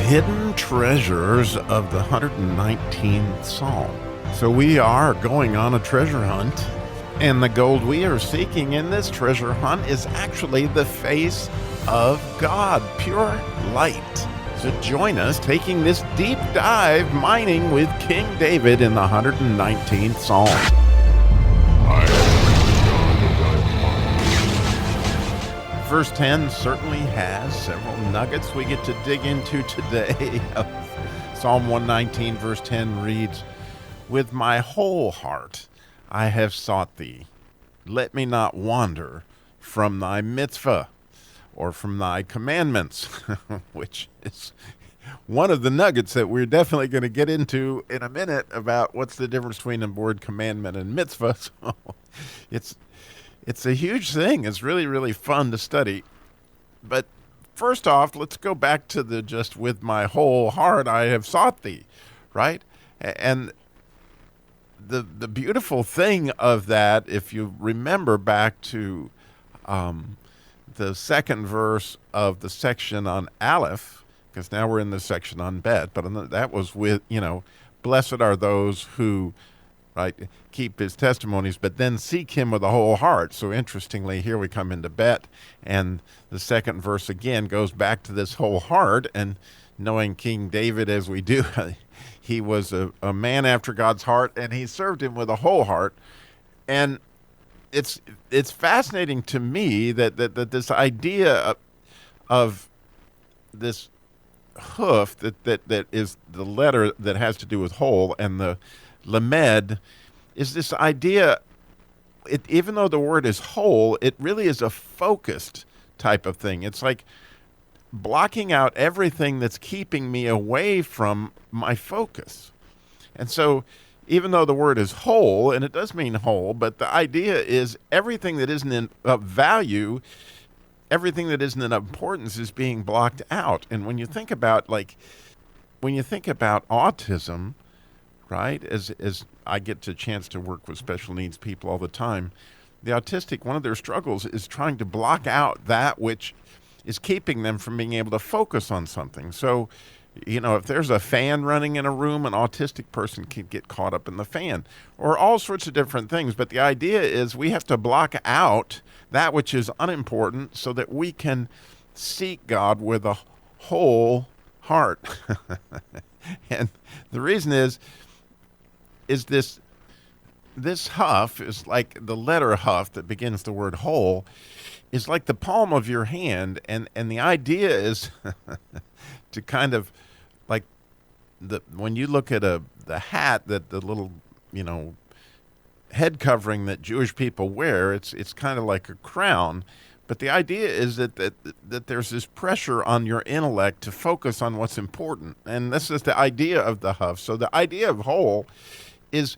hidden treasures of the 119th Psalm. So we are going on a treasure hunt, and the gold we are seeking in this treasure hunt is actually the face of God, pure light. So join us taking this deep dive mining with King David in the 119th Psalm. Verse 10 certainly has several nuggets we get to dig into today. Psalm 119 verse 10 reads, "With my whole heart I have sought thee. Let me not wander from thy mitzvah," or from thy commandments, which is one of the nuggets that we're definitely going to get into in a minute about what's the difference between the word commandment and mitzvah. So it's a huge thing. It's really, really fun to study. But first off, let's go back to the just with my whole heart I have sought thee, right? And the beautiful thing of that, if you remember back to the second verse of the section on Aleph, because now we're in the section on Bet, but that was with, blessed are those who, right, keep his testimonies, but then seek him with a whole heart. So interestingly, here we come into Bet, and the second verse again goes back to this whole heart. And knowing King David as we do, he was a man after God's heart, and he served him with a whole heart. And it's fascinating to me that this idea of this hoof that is the letter that has to do with whole, and the lamed is this idea, even though the word is whole, it really is a focused type of thing. It's like blocking out everything that's keeping me away from my focus. And so even though the word is whole, and it does mean whole, but the idea is everything that isn't of value, everything that isn't of importance is being blocked out. And when you think about autism, right, as I get the chance to work with special needs people all the time, the autistic, one of their struggles is trying to block out that which is keeping them from being able to focus on something. So, if there's a fan running in a room, an autistic person can get caught up in the fan, or all sorts of different things. But the idea is we have to block out that which is unimportant so that we can seek God with a whole heart. And the reason is this huff is like the letter huff that begins the word whole is like the palm of your hand, and the idea is to kind of like when you look at the hat, that the little head covering that Jewish people wear, it's kind of like a crown. But the idea is that there's this pressure on your intellect to focus on what's important. And this is the idea of the huff. So the idea of whole is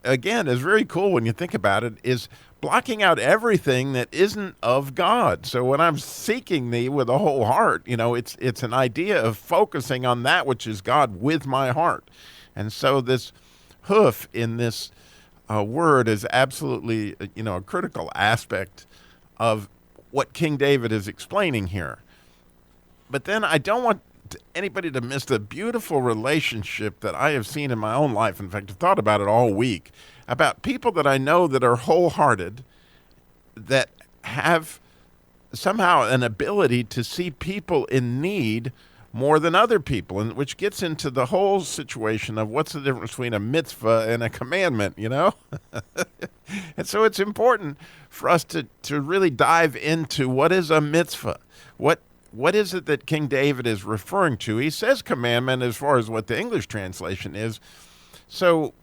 very cool when you think about it, is blocking out everything that isn't of God. So when I'm seeking thee with a whole heart, it's an idea of focusing on that which is God with my heart. And so this hoof in this word is absolutely, a critical aspect of what King David is explaining here. But then I don't want anybody to miss the beautiful relationship that I have seen in my own life. In fact, I've thought about it all week, about people that I know that are wholehearted, that have somehow an ability to see people in need more than other people, and which gets into the whole situation of what's the difference between a mitzvah and a commandment, And so it's important for us to really dive into what is a mitzvah. What is it that King David is referring to? He says commandment as far as what the English translation is. So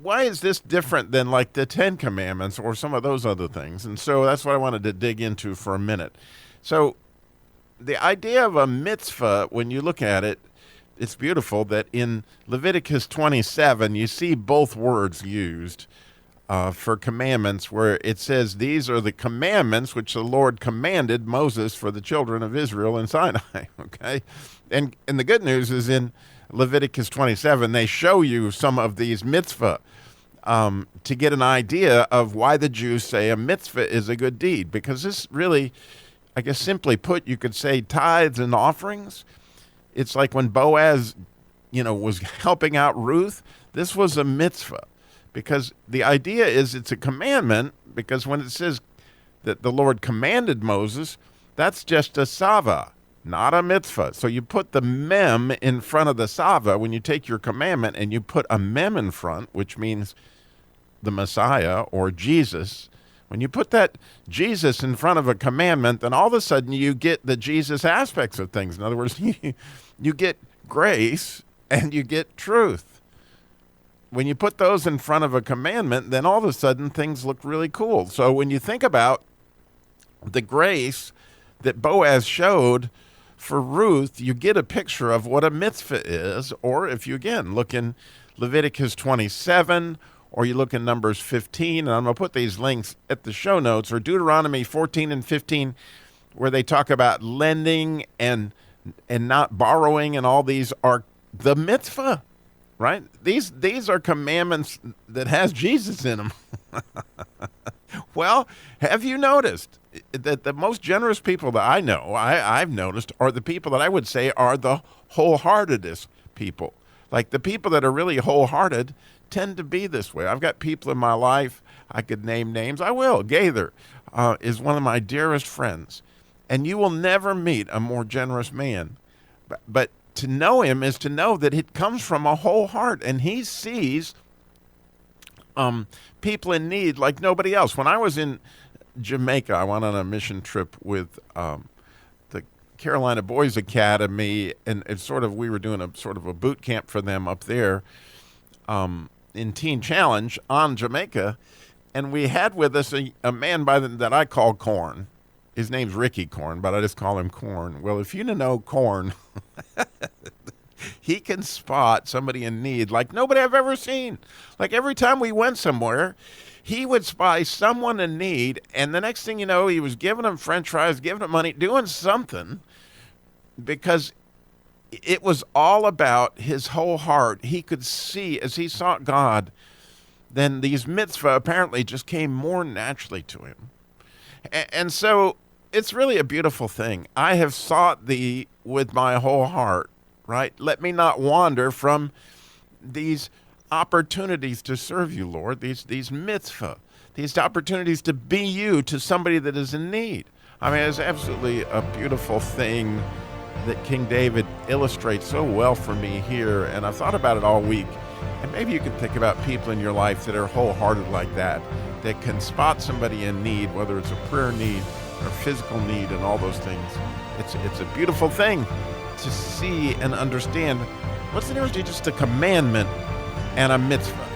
why is this different than like the 10 Commandments or some of those other things? And so that's what I wanted to dig into for a minute. So the idea of a mitzvah, when you look at it, it's beautiful that in Leviticus 27, you see both words used for commandments, where it says, "These are the commandments which the Lord commanded Moses for the children of Israel in Sinai." Okay, and the good news is in Leviticus 27, they show you some of these mitzvah to get an idea of why the Jews say a mitzvah is a good deed, because this really, I guess simply put, you could say tithes and offerings It's like when Boaz, was helping out Ruth, this was a mitzvah, because the idea is it's a commandment, because when it says that the Lord commanded Moses, that's just a sava, not a mitzvah. So you put the mem in front of the sava when you take your commandment, and you put a mem in front, which means the Messiah or Jesus. When you put that Jesus in front of a commandment, then all of a sudden you get the Jesus aspects of things. In other words, you get grace and you get truth. When you put those in front of a commandment, then all of a sudden things look really cool. So when you think about the grace that Boaz showed for Ruth, you get a picture of what a mitzvah is. Or if you, again, look in Leviticus 27, or you look in Numbers 15, and I'm going to put these links at the show notes, or Deuteronomy 14 and 15, where they talk about lending and not borrowing, and all these are the mitzvah, right? These are commandments that has Jesus in them. Well, have you noticed that the most generous people that I know, I've noticed, are the people that I would say are the wholeheartedest people. Like the people that are really wholehearted tend to be this way. I've got people in my life, I could name names. I will. Gaither is one of my dearest friends. And you will never meet a more generous man. But to know him is to know that it comes from a whole heart. And he sees people in need like nobody else. When I was in Jamaica, I went on a mission trip with the Carolina Boys Academy. And it's we were doing a sort of a boot camp for them up there. In Teen Challenge on Jamaica, and we had with us a man that I call Corn. His name's Ricky Corn, but I just call him Corn. Well, if you know Corn, he can spot somebody in need like nobody I've ever seen. Like every time we went somewhere, he would spy someone in need, and the next thing you know, he was giving them French fries, giving them money, doing something, because it was all about his whole heart. He could see, as he sought God, then these mitzvah apparently just came more naturally to him. And so it's really a beautiful thing. I have sought thee with my whole heart, right? Let me not wander from these opportunities to serve you, Lord, these mitzvah, these opportunities to be you to somebody that is in need. I mean, it's absolutely a beautiful thing that King David illustrates so well for me here, and I've thought about it all week. And maybe you can think about people in your life that are wholehearted like that can spot somebody in need, whether it's a prayer need or physical need and all those things. It's a beautiful thing to see and understand what's the difference between just a commandment and a mitzvah.